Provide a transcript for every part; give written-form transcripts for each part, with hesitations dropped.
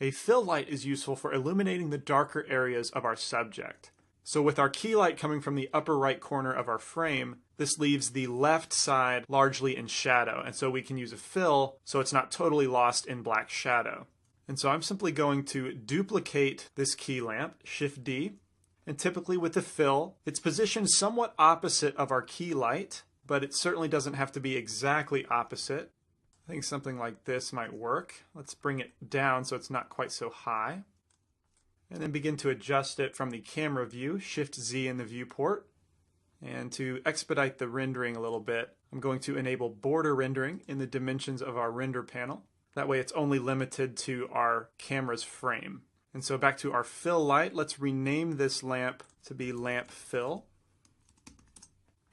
A fill light is useful for illuminating the darker areas of our subject. So with our key light coming from the upper right corner of our frame, this leaves the left side largely in shadow, and so we can use a fill so it's not totally lost in black shadow. And so I'm simply going to duplicate this key lamp, Shift D, and typically with the fill, it's positioned somewhat opposite of our key light, but it certainly doesn't have to be exactly opposite. I think something like this might work. Let's bring it down so it's not quite so high. And then begin to adjust it from the camera view, Shift Z in the viewport. And to expedite the rendering a little bit, I'm going to enable border rendering in the dimensions of our render panel. That way it's only limited to our camera's frame. And so back to our fill light, let's rename this lamp to be lamp fill.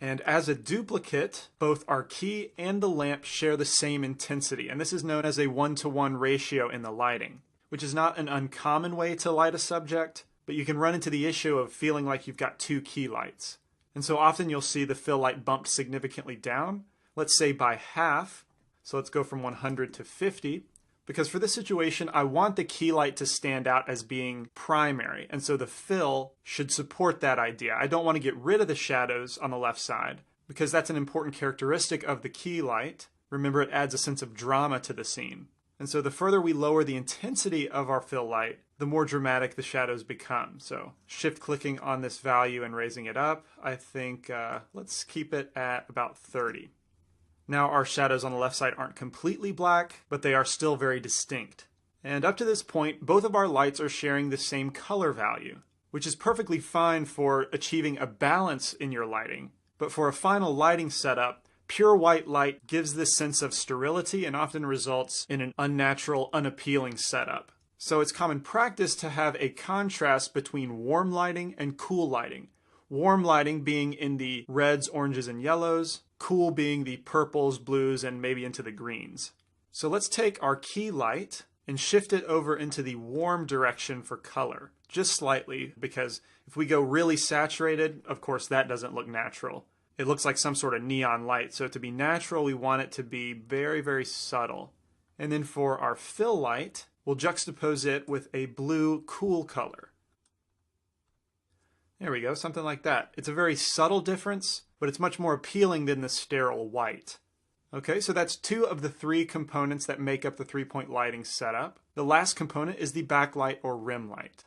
And as a duplicate, both our key and the lamp share the same intensity, and this is known as a 1-to-1 ratio in the lighting, which is not an uncommon way to light a subject, but you can run into the issue of feeling like you've got two key lights. And so often you'll see the fill light bumped significantly down, let's say by half, so let's go from 100 to 50, because for this situation I want the key light to stand out as being primary, and so the fill should support that idea. I don't want to get rid of the shadows on the left side, because that's an important characteristic of the key light. Remember, it adds a sense of drama to the scene. And so the further we lower the intensity of our fill light, the more dramatic the shadows become. So shift clicking on this value and raising it up, I think let's keep it at about 30. Now our shadows on the left side aren't completely black, but they are still very distinct. And up to this point, both of our lights are sharing the same color value, which is perfectly fine for achieving a balance in your lighting. But for a final lighting setup, pure white light gives this sense of sterility and often results in an unnatural, unappealing setup. So it's common practice to have a contrast between warm lighting and cool lighting. Warm lighting being in the reds, oranges, and yellows, cool being the purples, blues, and maybe into the greens. So let's take our key light and shift it over into the warm direction for color, just slightly, because if we go really saturated, of course that doesn't look natural. It looks like some sort of neon light, so to be natural we want it to be very, very subtle. And then for our fill light, we'll juxtapose it with a blue cool color. There we go, something like that. It's a very subtle difference, but it's much more appealing than the sterile white. Okay, so that's two of the three components that make up the three-point lighting setup. The last component is the backlight or rim light.